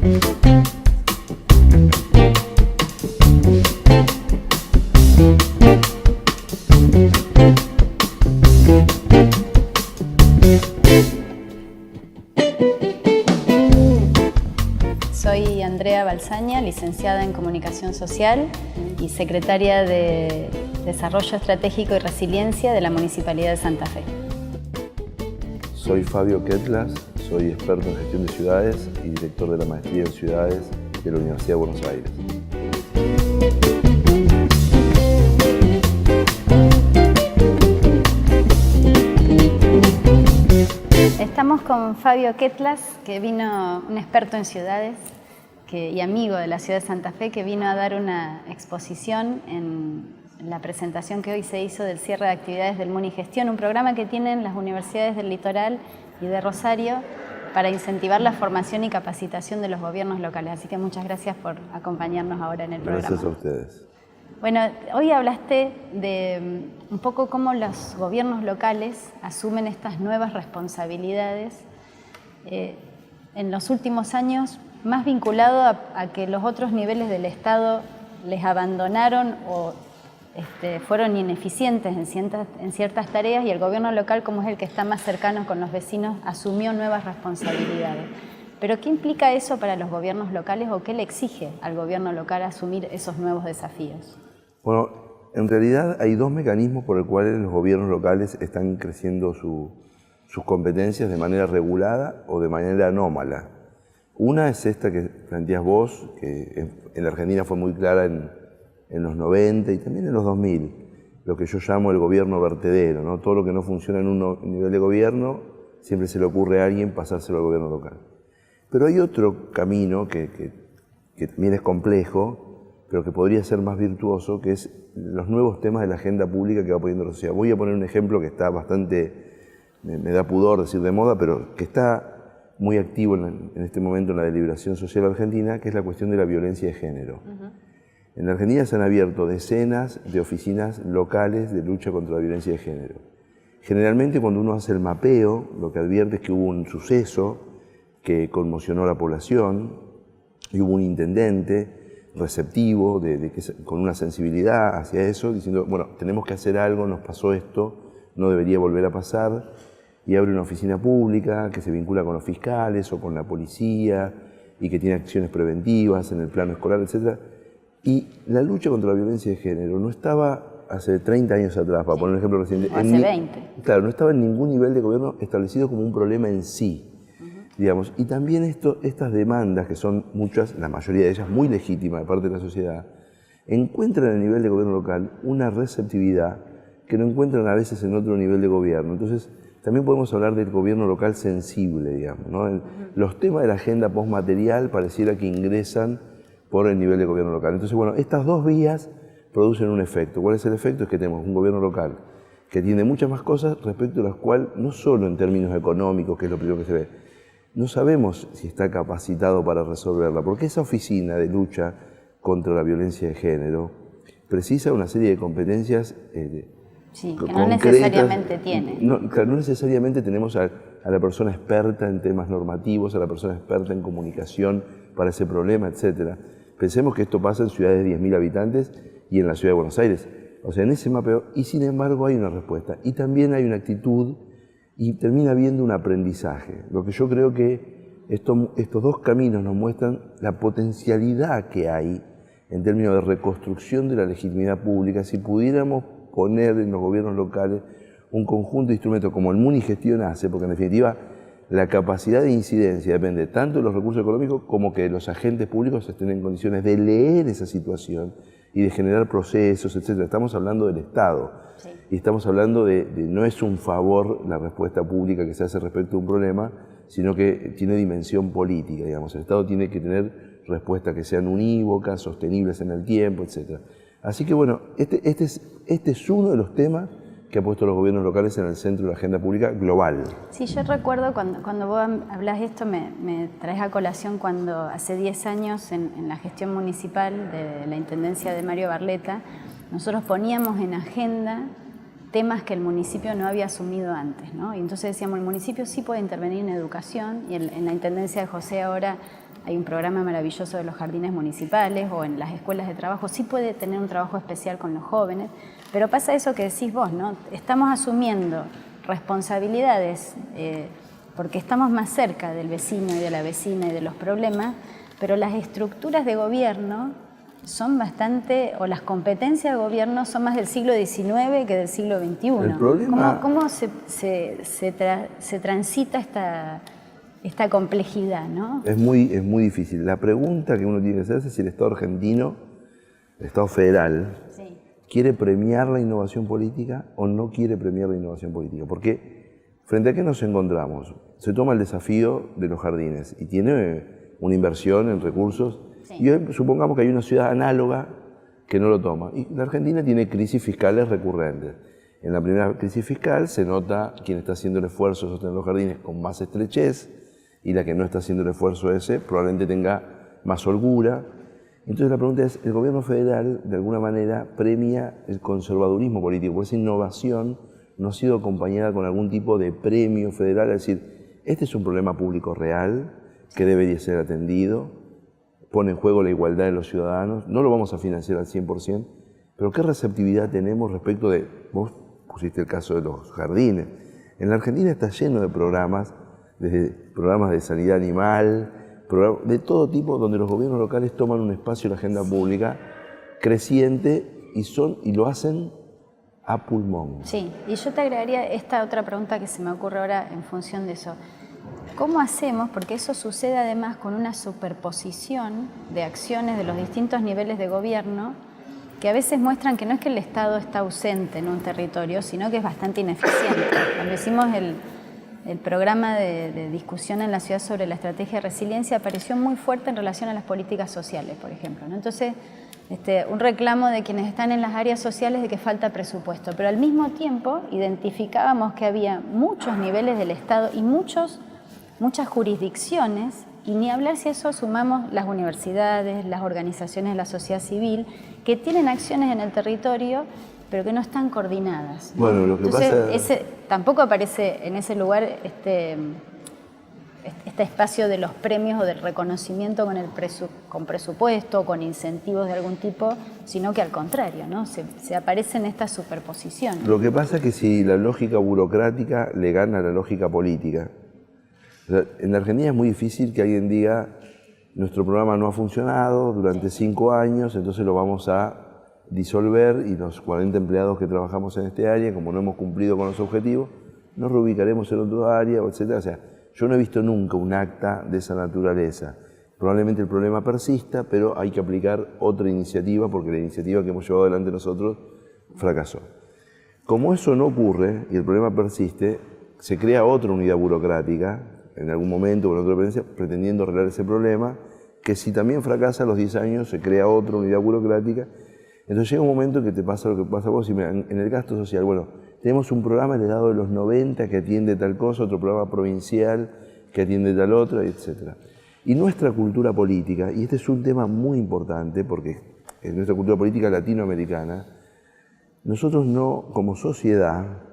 Soy Andrea Balsaña, licenciada en Comunicación Social y secretaria de Desarrollo Estratégico y Resiliencia de la Municipalidad de Santa Fe. Soy Fabio Ketlas, soy experto en gestión de ciudades y director de la maestría en ciudades de la Universidad de Buenos Aires. Estamos con Fabio Ketlas, que vino, un experto en ciudades y amigo de la ciudad de Santa Fe, que vino a dar una exposición en la presentación que hoy se hizo del cierre de actividades del Munigestión, un programa que tienen las universidades del Litoral y de Rosario para incentivar la formación y capacitación de los gobiernos locales. Así que muchas gracias por acompañarnos ahora en el programa. Gracias a ustedes. Bueno, hoy hablaste de un poco cómo los gobiernos locales asumen estas nuevas responsabilidades en los últimos años, más vinculado a que los otros niveles del Estado les abandonaron o fueron ineficientes en ciertas tareas, y el gobierno local, como es el que está más cercano con los vecinos, asumió nuevas responsabilidades. Pero ¿qué implica eso para los gobiernos locales o qué le exige al gobierno local asumir esos nuevos desafíos? Bueno, en realidad hay dos mecanismos por los cuales los gobiernos locales están creciendo sus competencias de manera regulada o de manera anómala. Una es esta que planteás vos, que en la Argentina fue muy clara en los 90 y también en los 2000, lo que yo llamo el gobierno vertedero, ¿no? Todo lo que no funciona en un nivel de gobierno, siempre se le ocurre a alguien pasárselo al gobierno local. Pero hay otro camino que también es complejo, pero que podría ser más virtuoso, que es los nuevos temas de la agenda pública que va poniendo la sociedad. Voy a poner un ejemplo que está bastante, me da pudor decir de moda, pero que está muy activo en este momento en la deliberación social argentina, que es la cuestión de la violencia de género. En la Argentina se han abierto decenas de oficinas locales de lucha contra la violencia de género. Generalmente cuando uno hace el mapeo, lo que advierte es que hubo un suceso que conmocionó a la población y hubo un intendente receptivo, con una sensibilidad hacia eso, diciendo, bueno, tenemos que hacer algo, nos pasó esto, no debería volver a pasar, y abre una oficina pública que se vincula con los fiscales o con la policía y que tiene acciones preventivas en el plano escolar, etc. Y la lucha contra la violencia de género no estaba hace 30 años atrás, para poner un ejemplo reciente. O hace 20. Claro, no estaba en ningún nivel de gobierno establecido como un problema en sí. Digamos, y también estas demandas, que son muchas, la mayoría de ellas muy legítimas de parte de la sociedad, encuentran en el nivel de gobierno local una receptividad que no encuentran a veces en otro nivel de gobierno. Entonces, también podemos hablar del gobierno local sensible, digamos, ¿no? Los temas de la agenda postmaterial pareciera que ingresan por el nivel de gobierno local. Entonces, bueno, estas dos vías producen un efecto. ¿Cuál es el efecto? Es que tenemos un gobierno local que tiene muchas más cosas respecto a las cuales, no solo en términos económicos, que es lo primero que se ve, no sabemos si está capacitado para resolverla, porque esa oficina de lucha contra la violencia de género precisa una serie de competencias sí, que no necesariamente tiene. Claro, no necesariamente tenemos a la persona experta en temas normativos, a la persona experta en comunicación para ese problema, etc. Pensemos que esto pasa en ciudades de 10.000 habitantes y en la ciudad de Buenos Aires. O sea, en ese mapeo, y sin embargo hay una respuesta. Y también hay una actitud y termina habiendo un aprendizaje. Lo que yo creo que estos dos caminos nos muestran la potencialidad que hay en términos de reconstrucción de la legitimidad pública si pudiéramos poner en los gobiernos locales un conjunto de instrumentos como el Munigestión hace, porque en definitiva la capacidad de incidencia depende tanto de los recursos económicos como que los agentes públicos estén en condiciones de leer esa situación y de generar procesos, etc. Estamos hablando del Estado. Sí. Y estamos hablando de no es un favor la respuesta pública que se hace respecto a un problema, sino que tiene dimensión política, digamos. El Estado tiene que tener respuestas que sean unívocas, sostenibles en el tiempo, etc. Así que bueno, este es uno de los temas que ha puesto los gobiernos locales en el centro de la agenda pública global. Sí, yo recuerdo cuando vos hablás esto, me traes a colación cuando hace 10 años en la gestión municipal de la Intendencia de Mario Barletta, nosotros poníamos en agenda temas que el municipio no había asumido antes, ¿no? Y entonces decíamos, el municipio sí puede intervenir en educación, y en la Intendencia de José ahora hay un programa maravilloso de los jardines municipales o en las escuelas de trabajo, sí puede tener un trabajo especial con los jóvenes, pero pasa eso que decís vos, ¿no? Estamos asumiendo responsabilidades porque estamos más cerca del vecino y de la vecina y de los problemas, pero las estructuras de gobierno son bastante, o las competencias de gobierno son más del siglo XIX que del siglo XXI. El problema... ¿Cómo se transita esta complejidad, ¿no? Es muy difícil. La pregunta que uno tiene que hacerse es si el Estado argentino, el Estado federal, sí, quiere premiar la innovación política o no quiere premiar la innovación política. Porque, ¿frente a qué nos encontramos? Se toma el desafío de los jardines y tiene una inversión en recursos. Sí. Y hoy supongamos que hay una ciudad análoga que no lo toma. Y la Argentina tiene crisis fiscales recurrentes. En la primera crisis fiscal se nota quien está haciendo el esfuerzo de sostener los jardines con más estrechez y la que no está haciendo el esfuerzo ese probablemente tenga más holgura. Entonces la pregunta es, ¿el gobierno federal de alguna manera premia el conservadurismo político? Porque esa innovación no ha sido acompañada con algún tipo de premio federal, es decir, este es un problema público real que debería ser atendido, pone en juego la igualdad de los ciudadanos, no lo vamos a financiar al 100%, pero ¿qué receptividad tenemos respecto de, vos pusiste el caso de los jardines, en la Argentina está lleno de programas, desde programas de sanidad animal, de todo tipo, donde los gobiernos locales toman un espacio en la agenda pública creciente y lo hacen a pulmón. Sí, y yo te agregaría esta otra pregunta que se me ocurre ahora en función de eso. ¿Cómo hacemos? Porque eso sucede además con una superposición de acciones de los distintos niveles de gobierno que a veces muestran que no es que el Estado está ausente en un territorio, sino que es bastante ineficiente. Cuando hicimos el programa de discusión en la ciudad sobre la estrategia de resiliencia, apareció muy fuerte en relación a las políticas sociales, por ejemplo, ¿no? Entonces, un reclamo de quienes están en las áreas sociales de que falta presupuesto, pero al mismo tiempo identificábamos que había muchos niveles del Estado y muchas jurisdicciones, y ni hablar si a eso sumamos las universidades, las organizaciones de la sociedad civil, que tienen acciones en el territorio, pero que no están coordinadas, ¿no? Bueno, lo que Entonces, tampoco aparece en ese lugar este espacio de los premios o del reconocimiento con presupuesto, con incentivos de algún tipo, sino que al contrario, ¿no? Se aparece en esta superposición. Lo que pasa es que si la lógica burocrática le gana a la lógica política, o sea, en la Argentina es muy difícil que alguien diga nuestro programa no ha funcionado durante 5 años, entonces lo vamos a disolver y los 40 empleados que trabajamos en este área, como no hemos cumplido con los objetivos, nos reubicaremos en otra área, etc. O sea, yo no he visto nunca un acta de esa naturaleza. Probablemente el problema persista, pero hay que aplicar otra iniciativa porque la iniciativa que hemos llevado adelante nosotros fracasó. Como eso no ocurre y el problema persiste, se crea otra unidad burocrática en algún momento con otra dependencia pretendiendo arreglar ese problema, que si también fracasa a los 10 años se crea otra unidad burocrática. Entonces llega un momento en que te pasa lo que pasa a vos y mira, en el gasto social, bueno, tenemos un programa heredado de los 90 que atiende tal cosa, otro programa provincial que atiende tal otra, etc. Y nuestra cultura política, y este es un tema muy importante porque en nuestra cultura política latinoamericana, nosotros no, como sociedad,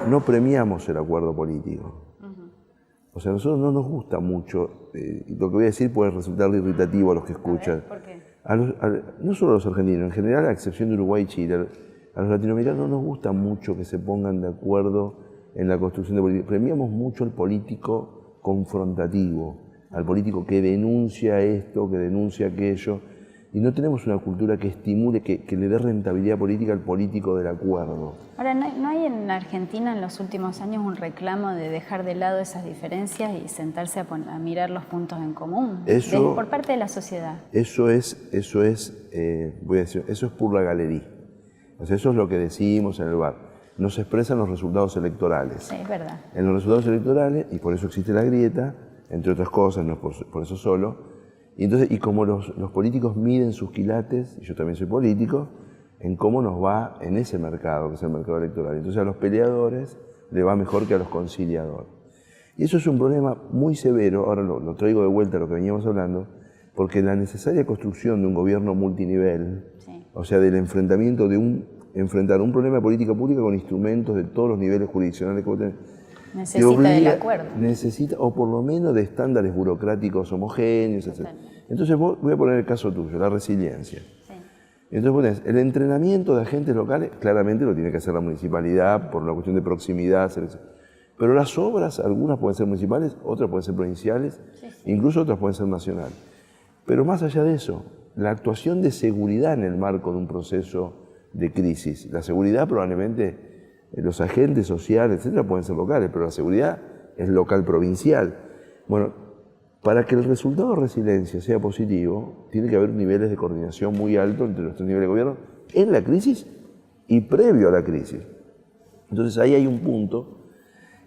no premiamos el acuerdo político. O sea, a nosotros no nos gusta mucho, y lo que voy a decir puede resultar irritativo a los que escuchan. ¿Por qué? No solo a los argentinos, en general, a excepción de Uruguay y Chile, a los latinoamericanos no nos gusta mucho que se pongan de acuerdo en la construcción de política. Premiamos mucho al político confrontativo, al político que denuncia esto, que denuncia aquello, y no tenemos una cultura que estimule, que le dé rentabilidad política al político del acuerdo. Ahora, ¿no hay en Argentina en los últimos años un reclamo de dejar de lado esas diferencias y sentarse a mirar los puntos en común por parte de la sociedad? Eso es pura galería. O sea, eso es lo que decimos en el bar. No se expresan los resultados electorales. Sí, es verdad. En los resultados electorales, y por eso existe la grieta, entre otras cosas, no por eso solo. Y como los políticos miden sus quilates, y yo también soy político, en cómo nos va en ese mercado, que es el mercado electoral. Entonces a los peleadores le va mejor que a los conciliadores. Y eso es un problema muy severo, ahora lo traigo de vuelta a lo que veníamos hablando, porque la necesaria construcción de un gobierno multinivel, sí, o sea, del enfrentamiento de enfrentar un problema de política pública con instrumentos de todos los niveles jurisdiccionales que vos tenés, Necesita del acuerdo. Necesita, o por lo menos de estándares burocráticos homogéneos, etc. Entonces voy a poner el caso tuyo, la resiliencia. Sí. Entonces pones el entrenamiento de agentes locales, claramente lo tiene que hacer la municipalidad por una cuestión de proximidad, pero las obras, algunas pueden ser municipales, otras pueden ser provinciales, incluso otras pueden ser nacionales. Pero más allá de eso, la actuación de seguridad en el marco de un proceso de crisis. La seguridad probablemente, los agentes sociales, etcétera, pueden ser locales, pero la seguridad es local provincial. Bueno, para que el resultado de resiliencia sea positivo, tiene que haber niveles de coordinación muy altos entre los tres niveles de gobierno en la crisis y previo a la crisis. Entonces ahí hay un punto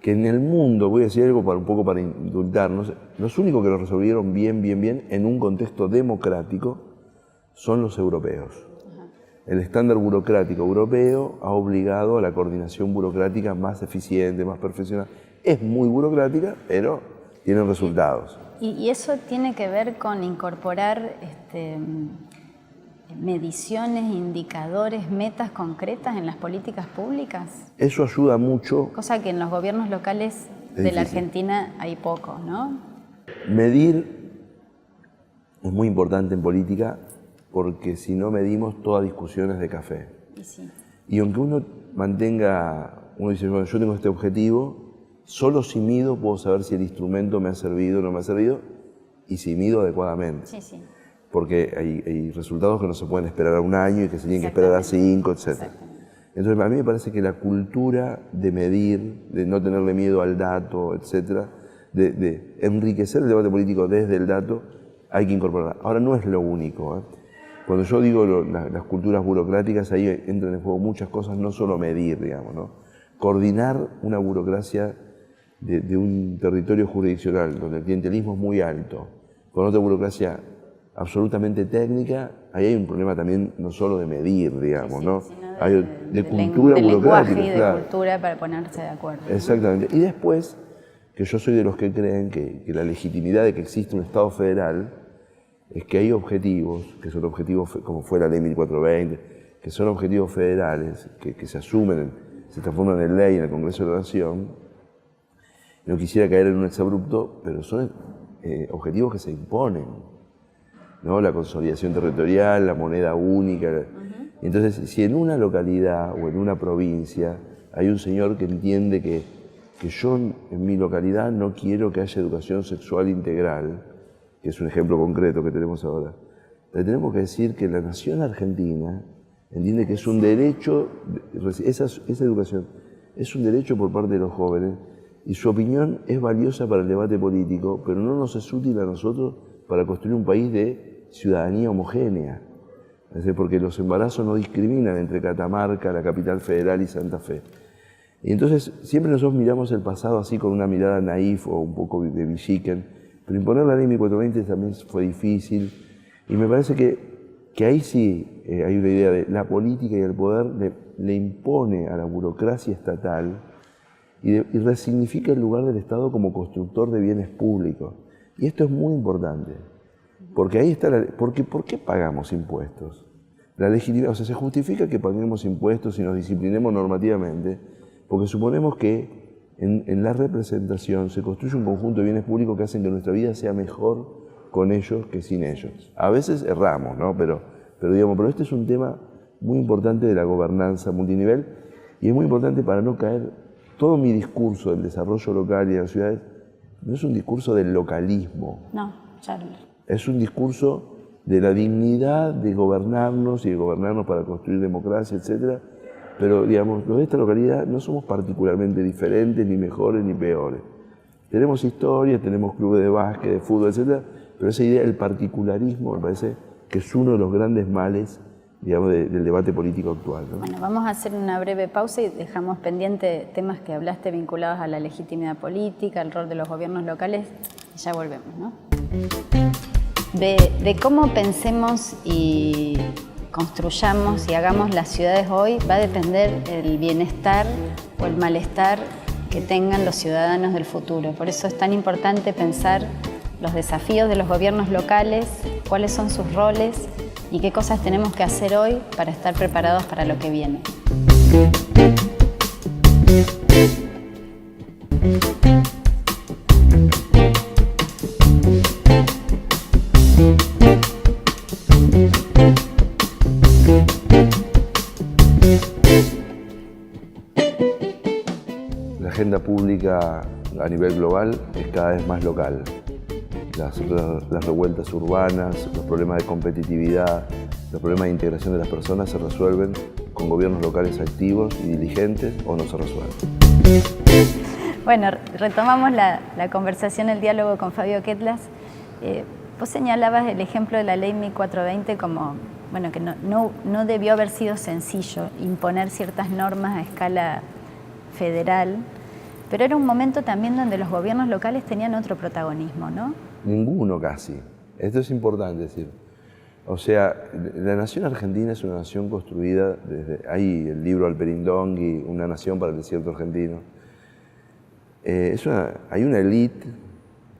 que en el mundo, voy a decir algo un poco para indultarnos, los únicos que lo resolvieron bien en un contexto democrático son los europeos. El estándar burocrático europeo ha obligado a la coordinación burocrática más eficiente, más profesional. Es muy burocrática, pero tiene resultados. ¿Y eso tiene que ver con incorporar mediciones, indicadores, metas concretas en las políticas públicas? Eso ayuda mucho. Cosa que en los gobiernos locales de la Argentina hay poco, ¿no? Medir es muy importante en política porque si no medimos, toda discusión es de café. Y aunque uno dice, bueno, yo tengo este objetivo, solo si mido puedo saber si el instrumento me ha servido o no me ha servido y si mido adecuadamente. Porque hay resultados que no se pueden esperar a un año y que se tienen que esperar a 5, etc. Entonces, a mí me parece que la cultura de medir, de no tenerle miedo al dato, etc., de enriquecer el debate político desde el dato, hay que incorporarla. Ahora, no es lo único. Cuando yo digo las culturas burocráticas, ahí entran en juego muchas cosas, no solo medir, digamos, ¿no? Coordinar una burocracia de un territorio jurisdiccional donde el clientelismo es muy alto, con otra burocracia absolutamente técnica, ahí hay un problema también no solo de medir, digamos, ¿no? Hay de cultura burocrática. Y de cultura para ponerse de acuerdo. Exactamente. Y después, que yo soy de los que creen que la legitimidad de que existe un Estado federal es que hay objetivos, que son objetivos como fue la ley 1420, que son objetivos federales, que se asumen, se transforman en ley en el Congreso de la Nación. No quisiera caer en un exabrupto, pero son objetivos que se imponen, ¿no? La consolidación territorial, la moneda única. Entonces, si en una localidad o en una provincia hay un señor que entiende que yo en mi localidad no quiero que haya educación sexual integral, que es un ejemplo concreto que tenemos ahora, le tenemos que decir que la nación argentina entiende que es un derecho, esa educación es un derecho por parte de los jóvenes y su opinión es valiosa para el debate político, pero no nos es útil a nosotros para construir un país de ciudadanía homogénea. Es decir, porque los embarazos no discriminan entre Catamarca, la capital federal y Santa Fe. Y entonces siempre nosotros miramos el pasado así con una mirada naif o un poco de Villiquen, pero imponer la ley 1420 también fue difícil y me parece que ahí sí hay una idea de la política y el poder le impone a la burocracia estatal y resignifica el lugar del Estado como constructor de bienes públicos. Y esto es muy importante, porque ahí está ¿por qué pagamos impuestos? La legitimidad, o sea, se justifica que paguemos impuestos y nos disciplinemos normativamente, porque suponemos que en la representación se construye un conjunto de bienes públicos que hacen que nuestra vida sea mejor con ellos que sin ellos. A veces erramos, ¿no? Pero este es un tema muy importante de la gobernanza multinivel y es muy importante para no caer. Todo mi discurso del desarrollo local y de las ciudades no es un discurso del localismo. No, Charles. Es un discurso de la dignidad de gobernarnos y de gobernarnos para construir democracia, etcétera. Pero, digamos, los de esta localidad no somos particularmente diferentes, ni mejores, ni peores. Tenemos historia, tenemos clubes de básquet, de fútbol, etcétera, pero esa idea del particularismo me parece que es uno de los grandes males, digamos, del debate político actual, ¿no? Bueno, vamos a hacer una breve pausa y dejamos pendiente temas que hablaste vinculados a la legitimidad política, el rol de los gobiernos locales, y ya volvemos, ¿no? De cómo pensemos y construyamos y hagamos las ciudades hoy va a depender el bienestar o el malestar que tengan los ciudadanos del futuro. Por eso es tan importante pensar los desafíos de los gobiernos locales, cuáles son sus roles y qué cosas tenemos que hacer hoy para estar preparados para lo que viene. La agenda pública a nivel global es cada vez más local. Las revueltas urbanas, los problemas de competitividad, los problemas de integración de las personas se resuelven con gobiernos locales activos y diligentes o no se resuelven. Bueno, retomamos la conversación, el diálogo con Fabio Ketlas. Vos señalabas el ejemplo de la ley 1420 como, bueno, que no debió haber sido sencillo imponer ciertas normas a escala federal, pero era un momento también donde los gobiernos locales tenían otro protagonismo, ¿no? Ninguno casi. Esto es importante decir. O sea, la nación argentina es una nación construida desde... Hay el libro Alperindongui, Una nación para el desierto argentino. Hay una élite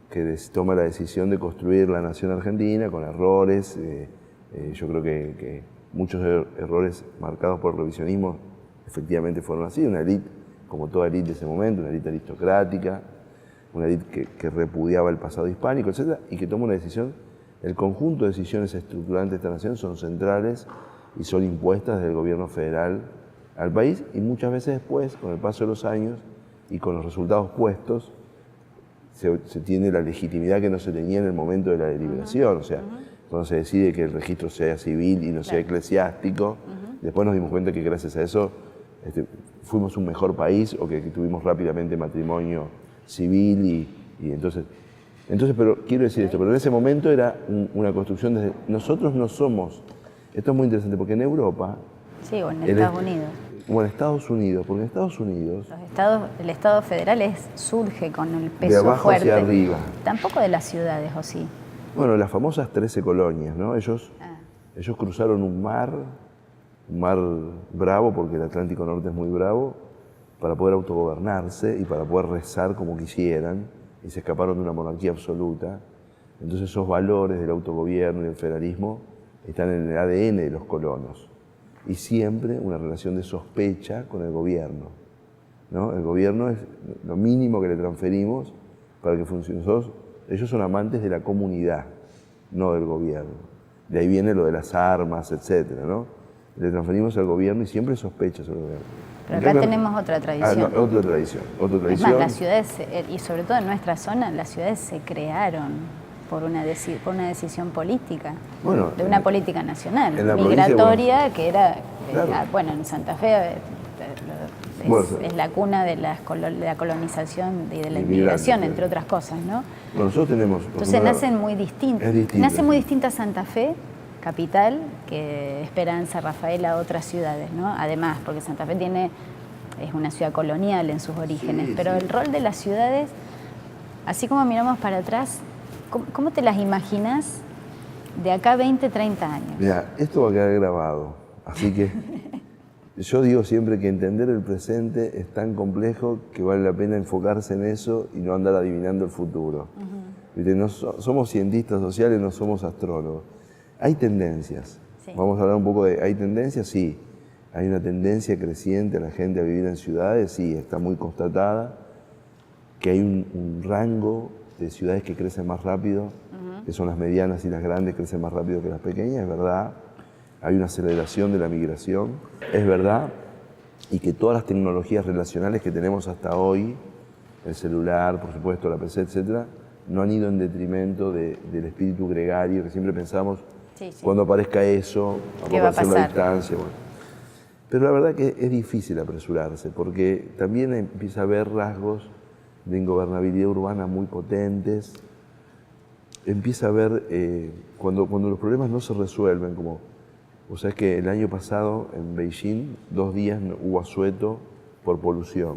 que toma la decisión de construir la nación argentina con errores. Yo creo que muchos errores marcados por el revisionismo efectivamente fueron así. Una élite, como toda élite de ese momento, una élite aristocrática, una élite que repudiaba el pasado hispánico, etc., y que toma una decisión. El conjunto de decisiones estructurantes de esta nación son centrales y son impuestas desde el gobierno federal al país, y muchas veces después, con el paso de los años y con los resultados puestos, se tiene la legitimidad que no se tenía en el momento de la deliberación. O sea, cuando se decide que el registro sea civil y no sea eclesiástico, después nos dimos cuenta que gracias a eso fuimos un mejor país, o que tuvimos rápidamente matrimonio civil y entonces, pero quiero decir esto, pero en ese momento era una construcción desde... Nosotros no somos... Esto es muy interesante, porque en Europa... Sí, o en Estados Unidos. O en Estados Unidos, porque en Estados Unidos... El Estado federal surge con el peso de abajo fuerte. hacia arriba. Tampoco de las ciudades, ¿o sí? Bueno, las famosas 13 colonias, ¿no? Ellos cruzaron un mar bravo, porque el Atlántico Norte es muy bravo, para poder autogobernarse y para poder rezar como quisieran, y se escaparon de una monarquía absoluta. Entonces esos valores del autogobierno y del federalismo están en el ADN de los colonos. Y siempre una relación de sospecha con el gobierno, ¿no? El gobierno es lo mínimo que le transferimos para que funcione. Ellos son amantes de la comunidad, no del gobierno. De ahí viene lo de las armas, etcétera, ¿no? Le transferimos al gobierno y siempre sospecha sobre el gobierno. Pero acá tenemos otra tradición. Otra tradición. Es más, las ciudades, y sobre todo en nuestra zona, las ciudades se crearon por una decisión política, bueno, de una política nacional, migratoria, que era, claro. Bueno, en Santa Fe es la cuna de la colonización y de la inmigración, entre otras cosas, ¿no? Bueno, nosotros tenemos... Entonces nacen muy distintas. Nace muy distinta Santa Fe, capital, que Esperanza, Rafaela, otras ciudades, ¿no? Además, porque Santa Fe es una ciudad colonial en sus orígenes, pero el rol de las ciudades, así como miramos para atrás, ¿cómo te las imaginas de acá 20, 30 años? Mira, esto va a quedar grabado, así que yo digo siempre que entender el presente es tan complejo que vale la pena enfocarse en eso y no andar adivinando el futuro. ¿Viste? No somos cientistas sociales, no somos astrólogos. Hay tendencias. Sí. Vamos a hablar un poco de... ¿Hay tendencias? Sí. Hay una tendencia creciente a la gente a vivir en ciudades, sí, está muy constatada. Que hay un rango de ciudades que crecen más rápido, que son las medianas, y las grandes crecen más rápido que las pequeñas, es verdad. Hay una aceleración de la migración, es verdad. Y que todas las tecnologías relacionales que tenemos hasta hoy, el celular, por supuesto, la PC, etcétera, no han ido en detrimento del espíritu gregario, que siempre pensamos, cuando aparezca eso, ¿qué va a pasar? La distancia. Bueno. Pero la verdad que es difícil apresurarse, porque también empieza a haber rasgos de ingobernabilidad urbana muy potentes. Empieza a haber, cuando los problemas no se resuelven, como, o sea, es que el año pasado en Beijing, 2 días hubo asueto por polución.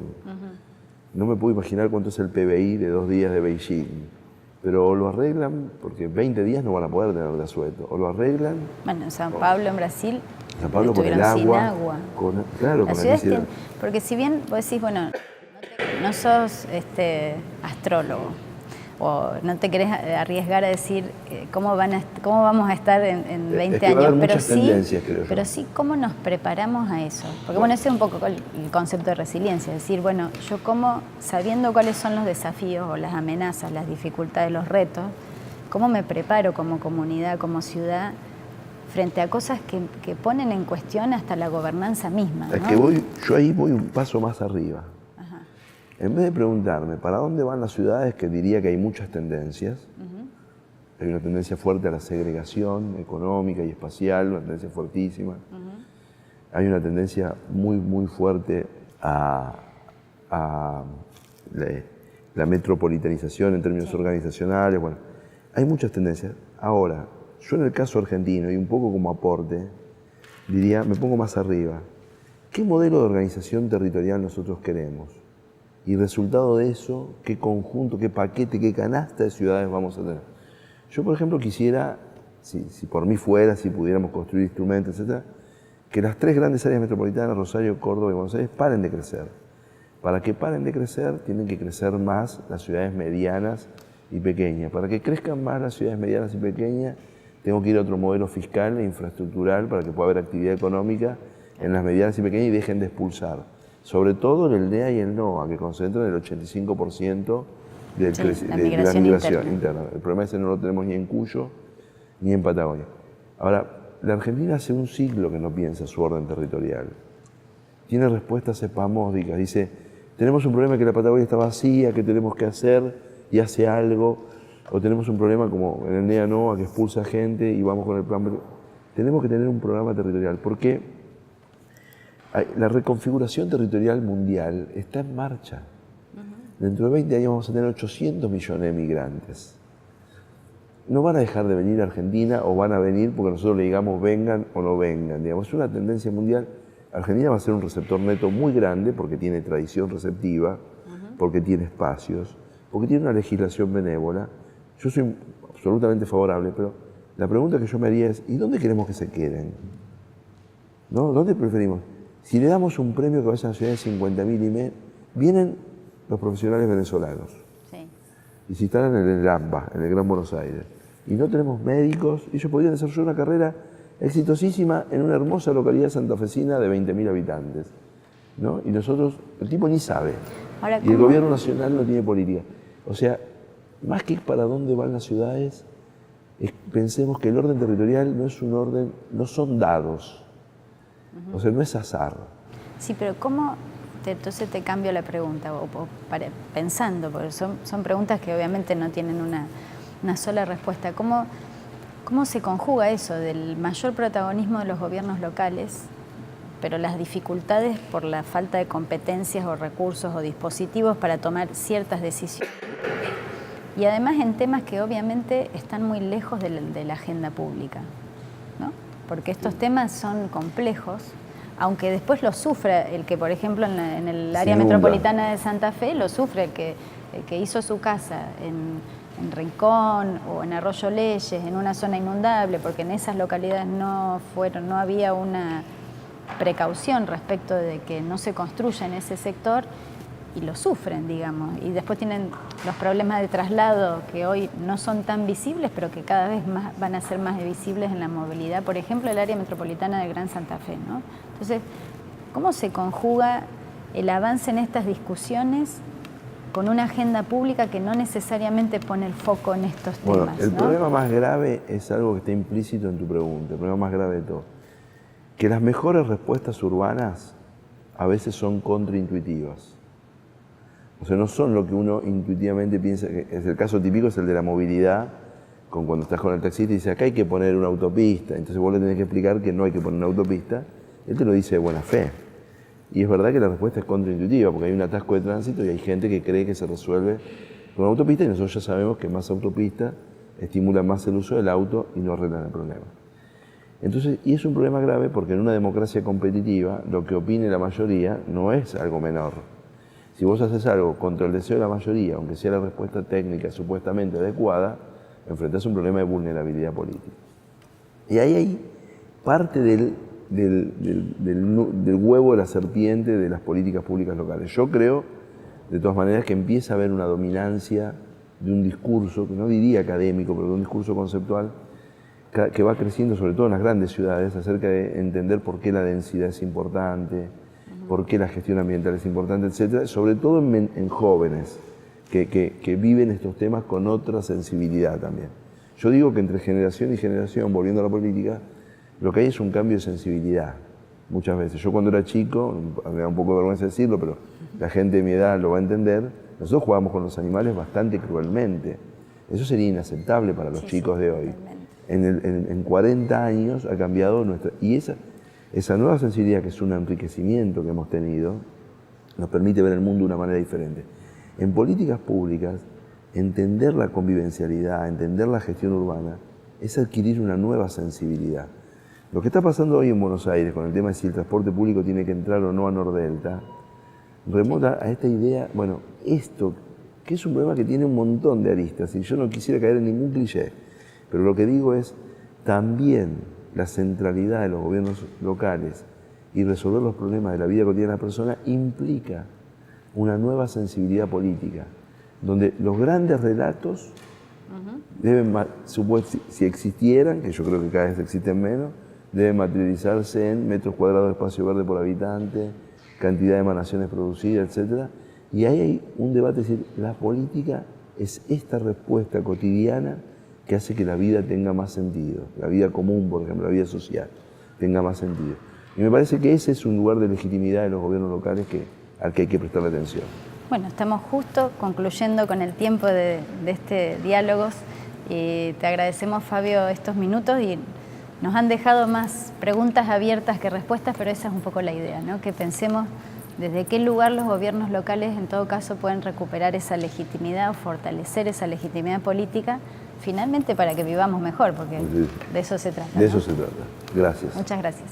No me puedo imaginar cuánto es el PBI de 2 días de Beijing. Pero lo arreglan, porque 20 días no van a poder tener de asueto. O lo arreglan... Bueno, en San Pablo, en Brasil, San Pablo con el agua. Sin agua. Claro, con la necesidad. Porque si bien vos decís, bueno, no sos astrólogo, o no te querés arriesgar a decir cómo vamos a estar en 20 años, pero sí cómo nos preparamos a eso. Porque bueno, ese es un poco el concepto de resiliencia, es decir, bueno, yo cómo, sabiendo cuáles son los desafíos o las amenazas, las dificultades, los retos, ¿Cómo me preparo como comunidad, como ciudad, frente a cosas que ponen en cuestión hasta la gobernanza misma, ¿no? Es que yo ahí voy un paso más arriba. Ajá. En vez de preguntarme para dónde van las ciudades, que diría que hay muchas tendencias, hay una tendencia fuerte a la segregación económica y espacial, una tendencia fuertísima. Hay una tendencia muy, muy fuerte a la metropolitanización en términos organizacionales. Bueno, hay muchas tendencias. Ahora, yo en el caso argentino, y un poco como aporte, diría, me pongo más arriba. ¿Qué modelo de organización territorial nosotros queremos? Y resultado de eso, ¿qué conjunto, qué paquete, qué canasta de ciudades vamos a tener? Yo, por ejemplo, quisiera, si por mí fuera, si pudiéramos construir instrumentos, etc., que las 3 grandes áreas metropolitanas, Rosario, Córdoba y Buenos Aires, paren de crecer. Para que paren de crecer, tienen que crecer más las ciudades medianas y pequeñas. Para que crezcan más las ciudades medianas y pequeñas, tengo que ir a otro modelo fiscal e infraestructural para que pueda haber actividad económica en las medianas y pequeñas y dejen de expulsar. Sobre todo en el NEA y el NOA, que concentran el 85% de la migración interna. El problema ese no lo tenemos ni en Cuyo ni en Patagonia. Ahora, la Argentina hace un siglo que no piensa su orden territorial. Tiene respuestas espasmódicas. Dice, tenemos un problema que la Patagonia está vacía, que tenemos que hacer y hace algo. O tenemos un problema como en el NEA NOA que expulsa gente y vamos con el plan. Tenemos que tener un programa territorial porque la reconfiguración territorial mundial está en marcha. Dentro de 20 años vamos a tener 800 millones de migrantes. No van a dejar de venir a Argentina o van a venir porque nosotros le digamos vengan o no vengan. Digamos, es una tendencia mundial. Argentina va a ser un receptor neto muy grande porque tiene tradición receptiva, porque tiene espacios, porque tiene una legislación benévola. Yo soy absolutamente favorable, pero la pregunta que yo me haría es, ¿y dónde queremos que se queden? ¿No? ¿Dónde preferimos? Si le damos un premio que vayan a ciudades de 50.000 y menos, vienen los profesionales venezolanos. Sí. Y se instalan en el AMBA, en el Gran Buenos Aires. Y no tenemos médicos, ellos podrían desarrollar una carrera exitosísima en una hermosa localidad santafesina de 20.000 habitantes. ¿No? Y nosotros, el tipo ni sabe. Ahora, y el gobierno nacional no tiene política. O sea, más que para dónde van las ciudades, pensemos que el orden territorial no es un orden, no son dados. O sea, no es azar. Sí, pero ¿cómo? Entonces te cambio la pregunta, pensando, porque son preguntas que obviamente no tienen una sola respuesta. ¿Cómo se conjuga eso del mayor protagonismo de los gobiernos locales, pero las dificultades por la falta de competencias o recursos o dispositivos para tomar ciertas decisiones? Y además en temas que obviamente están muy lejos de la agenda pública, ¿no? Porque estos temas son complejos, aunque después lo sufra el que, por ejemplo, en el área metropolitana de Santa Fe, lo sufre el que hizo su casa en Rincón o en Arroyo Leyes, en una zona inundable, porque en esas localidades no había una precaución respecto de que no se construya en ese sector, y lo sufren, digamos. Y después tienen los problemas de traslado que hoy no son tan visibles, pero que cada vez más van a ser más visibles en la movilidad. Por ejemplo, el área metropolitana del Gran Santa Fe, ¿no? Entonces, ¿cómo se conjuga el avance en estas discusiones con una agenda pública que no necesariamente pone el foco en estos temas? Bueno, el problema más grave es algo que está implícito en tu pregunta, el problema más grave de todo. Que las mejores respuestas urbanas a veces son contraintuitivas. O sea, no son lo que uno intuitivamente piensa. Es el caso típico, es el de la movilidad, cuando estás con el taxista y dice, acá hay que poner una autopista. Entonces vos le tenés que explicar que no hay que poner una autopista. Él te lo dice de buena fe. Y es verdad que la respuesta es contraintuitiva, porque hay un atasco de tránsito y hay gente que cree que se resuelve con una autopista, y nosotros ya sabemos que más autopista estimula más el uso del auto y no arreglan el problema. Entonces, y es un problema grave porque en una democracia competitiva lo que opine la mayoría no es algo menor. Si vos haces algo contra el deseo de la mayoría, aunque sea la respuesta técnica supuestamente adecuada, enfrentás un problema de vulnerabilidad política. Y ahí hay parte del huevo de la serpiente de las políticas públicas locales. Yo creo, de todas maneras, que empieza a haber una dominancia de un discurso, que no diría académico, pero de un discurso conceptual, que va creciendo sobre todo en las grandes ciudades, acerca de entender por qué la densidad es importante, por qué la gestión ambiental es importante, etcétera, sobre todo en jóvenes que viven estos temas con otra sensibilidad también. Yo digo que entre generación y generación, volviendo a la política, lo que hay es un cambio de sensibilidad. Muchas veces. Yo cuando era chico, me da un poco de vergüenza decirlo, pero la gente de mi edad lo va a entender, nosotros jugábamos con los animales bastante cruelmente. Eso sería inaceptable para los chicos de hoy. En 40 años ha cambiado nuestra... Y esa nueva sensibilidad, que es un enriquecimiento que hemos tenido, nos permite ver el mundo de una manera diferente. En políticas públicas, entender la convivencialidad, entender la gestión urbana, es adquirir una nueva sensibilidad. Lo que está pasando hoy en Buenos Aires con el tema de si el transporte público tiene que entrar o no a Nordelta, remota a esta idea, bueno, esto, que es un problema que tiene un montón de aristas, y yo no quisiera caer en ningún cliché, pero lo que digo es, también la centralidad de los gobiernos locales y resolver los problemas de la vida cotidiana de la persona implica una nueva sensibilidad política, donde los grandes relatos deben, si existieran, que yo creo que cada vez existen menos, deben materializarse en metros cuadrados de espacio verde por habitante, cantidad de emanaciones producidas, etc. Y ahí hay un debate, es decir, la política es esta respuesta cotidiana que hace que la vida tenga más sentido, la vida común, por ejemplo, la vida social, tenga más sentido. Y me parece que ese es un lugar de legitimidad de los gobiernos locales al que hay que prestarle atención. Bueno, estamos justo concluyendo con el tiempo de este diálogo. Te agradecemos, Fabio, estos minutos y nos han dejado más preguntas abiertas que respuestas, pero esa es un poco la idea, ¿no? Que pensemos desde qué lugar los gobiernos locales en todo caso pueden recuperar esa legitimidad o fortalecer esa legitimidad política, finalmente para que vivamos mejor, porque de eso se trata. De eso se trata. Gracias. Muchas gracias.